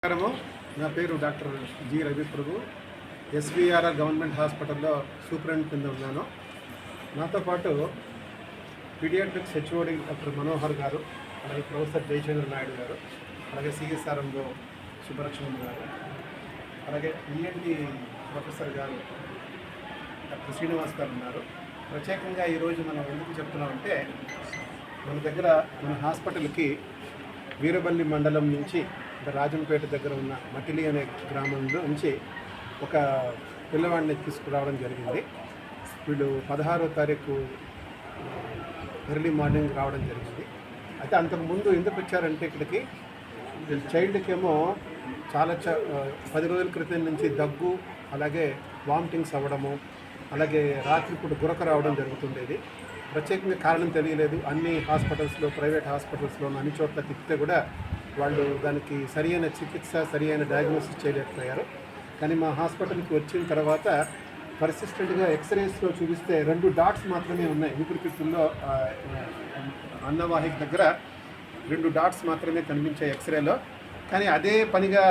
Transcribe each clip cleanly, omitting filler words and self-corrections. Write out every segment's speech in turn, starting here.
నా పేరు doctor G Ravi ప్రభు. SVRR government హాస్పిటల్లో సూపరింటెండెంట్ కింద ఉన్నాను. నాతో పాటు పీడియాట్రిక్స్ హెచ్ఓడి డాక్టర్ మనోహర్ గారు, అలాగే ప్రొఫెసర్ జయచంద్ర నాయుడు గారు, అలాగే సిఎస్ఆర్ఎంలో సుబ్బలక్ష్మణ్ గారు, అలాగే ఈఎన్టీ ప్రొఫెసర్ గారు డాక్టర్ శ్రీనివాస్ గారు ఉన్నారు. ప్రత్యేకంగా ఈరోజు మనం ఎందుకు చెప్తున్నామంటే, మన దగ్గర మన హాస్పిటల్కి వీరబల్లి మండలం నుంచి రాజంపేట దగ్గర ఉన్న మటిలి అనే గ్రామంలో నుంచి ఒక పిల్లవాడిని తీసుకురావడం జరిగింది. వీళ్ళు 16వ తారీఖు ఎర్లీ మార్నింగ్ రావడం జరిగింది. అయితే అంతకుముందు ఎందుకు వచ్చారంటే, ఇక్కడికి చైల్డ్కి ఏమో చాలా 10 రోజుల క్రితం నుంచి దగ్గు, అలాగే వామిటింగ్స్ అవ్వడము, అలాగే రాత్రిపూట గురక రావడం జరుగుతుండేది. ప్రత్యేకంగా కారణం తెలియలేదు. అన్ని హాస్పిటల్స్లో, ప్రైవేట్ హాస్పిటల్స్లో అన్ని చోట్ల తిప్పితే కూడా వాళ్ళు దానికి సరియైన చికిత్స, సరియైన డయాగ్నోసిస్ చేయలేకపోయారు. కానీ మా హాస్పిటల్కి వచ్చిన తర్వాత పర్సిస్టెంట్గా ఎక్స్రేస్లో చూపిస్తే 2 డాట్స్ మాత్రమే ఉన్నాయి. ఊపిరితిత్తుల్లో అన్నవాహిక దగ్గర 2 డాట్స్ మాత్రమే కనిపించాయి ఎక్స్రేలో. కానీ అదే పనిగా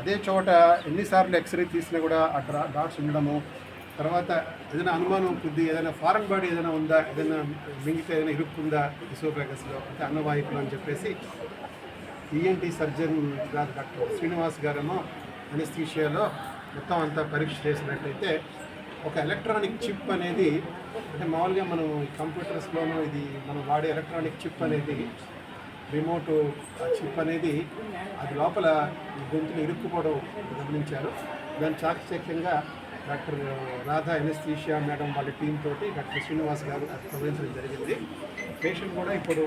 అదే చోట ఎన్నిసార్లు ఎక్స్రే తీసినా కూడా ఆ డాట్స్ ఉండడము, తర్వాత ఏదైనా అనుమానం కొద్ది ఏదైనా ఫారెన్ బాడీ ఏదైనా ఉందా, ఏదైనా మింగితే ఏదైనా ఇరుక్కుందా ఇసోఫాగస్లో, అంటే అన్నవాహికలో అని చెప్పేసి ఈఎన్టీ సర్జన్ గారు డాక్టర్ శ్రీనివాస్ గారేమో అనెస్థీషియాలో మొత్తం అంతా పరీక్ష చేసినట్టయితే ఒక ఎలక్ట్రానిక్ చిప్ అనేది, అంటే మామూలుగా మనం కంప్యూటర్స్లోనూ ఇది మనం వాడే ఎలక్ట్రానిక్ చిప్ అనేది, రిమోట్ చిప్ అనేది అది లోపల గొంతులు ఇరుక్కుపోవడం గమనించారు. దాన్ని చాకచక్యంగా డాక్టర్ రాధా ఎనెస్థీషియా మేడం వాళ్ళ టీం తోటి డాక్టర్ శ్రీనివాస్ గారు గమనించడం జరిగింది. పేషెంట్ కూడా ఇప్పుడు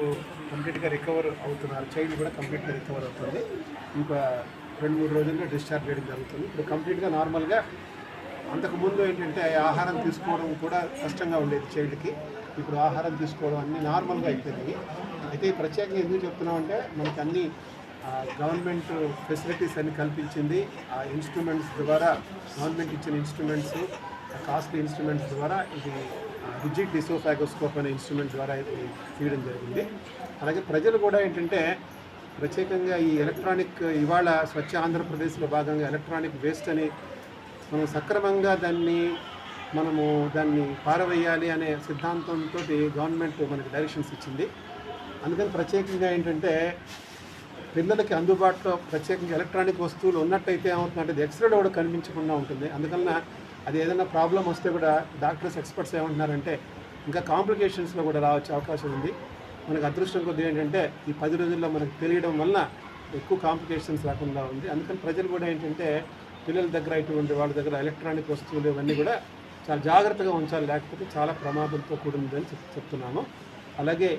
కంప్లీట్గా రికవర్ అవుతున్నారు. చైల్డ్ కూడా కంప్లీట్గా రికవర్ అవుతుంది. ఇంకా 2-3 రోజుల్లో డిశ్చార్జ్ చేయడం జరుగుతుంది. ఇప్పుడు కంప్లీట్గా నార్మల్గా. అంతకుముందు ఏంటంటే ఆహారం తీసుకోవడం కూడా కష్టంగా ఉండేది చైల్డ్కి. ఇప్పుడు ఆహారం తీసుకోవడం అన్నీ నార్మల్గా అయిపోయింది. అయితే ప్రత్యేకంగా ఎందుకు చెప్తున్నామంటే, మనకి అన్ని గవర్నమెంట్ ఫెసిలిటీస్ అన్ని కల్పించింది. ఆ ఇన్స్ట్రుమెంట్స్ ద్వారా, గవర్నమెంట్ ఇచ్చిన ఇన్స్ట్రుమెంట్స్, కాస్ట్లీ ఇన్స్ట్రుమెంట్స్ ద్వారా ఇది రిజిడ్ ఇసోఫాగోస్కోప్ అనే ఇన్స్ట్రుమెంట్ ద్వారా ఇది తీయడం జరిగింది. అలాగే ప్రజలు కూడా ఏంటంటే, ప్రత్యేకంగా ఈ ఎలక్ట్రానిక్, ఇవాళ స్వచ్ఛ ఆంధ్రప్రదేశ్లో భాగంగా ఎలక్ట్రానిక్ వేస్ట్ అని మనం సక్రమంగా దాన్ని పారవేయాలి అనే సిద్ధాంతంతో గవర్నమెంట్ మనకి డైరెక్షన్స్ ఇచ్చింది. అందుకని ప్రత్యేకంగా ఏంటంటే, పిల్లలకి అందుబాటులో ప్రత్యేకంగా ఎలక్ట్రానిక్ వస్తువులు ఉన్నట్టయితే ఏమవుతుందంటే, అది ఎక్స్రేలో కూడా కనిపించకుండా ఉంటుంది. అందుకన్నా అది ఏదైనా ప్రాబ్లం వస్తే కూడా డాక్టర్స్, ఎక్స్పర్ట్స్ ఏమంటున్నారంటే ఇంకా కాంప్లికేషన్స్లో కూడా రావచ్చు అవకాశం ఉంది. మనకు అదృష్టం కొద్దిగా ఏంటంటే ఈ 10 రోజుల్లో మనకు తెలియడం వల్ల ఎక్కువ కాంప్లికేషన్స్ రాకుండా ఉంది. అందుకని ప్రజలు కూడా ఏంటంటే, పిల్లల దగ్గర ఇటువంటి వాళ్ళ దగ్గర ఎలక్ట్రానిక్ వస్తువులు ఇవన్నీ కూడా చాలా జాగ్రత్తగా ఉంచాలి, లేకపోతే చాలా ప్రమాదంతో కూడిందని చెప్తున్నాము. అలాగే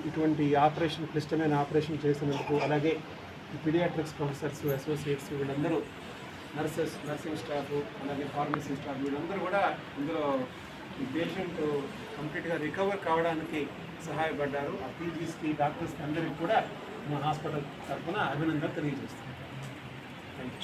ఇటువంటి ఆపరేషన్, క్లిష్టమైన ఆపరేషన్ చేసినందుకు, అలాగే ఈ పీడియాట్రిక్స్ ప్రొఫెసర్స్, అసోసియేట్స్, వీళ్ళందరూ నర్సింగ్ స్టాఫ్, అలాగే ఫార్మసీ స్టాఫ్, వీళ్ళందరూ కూడా ఇందులో ఈ పేషెంట్ కంప్లీట్గా రికవర్ కావడానికి సహాయపడ్డారు. ఆ పీజీస్కి, డాక్టర్స్కి అందరికీ కూడా మా హాస్పిటల్ తరఫున అభినందనలు తెలియజేస్తాను. Thank you.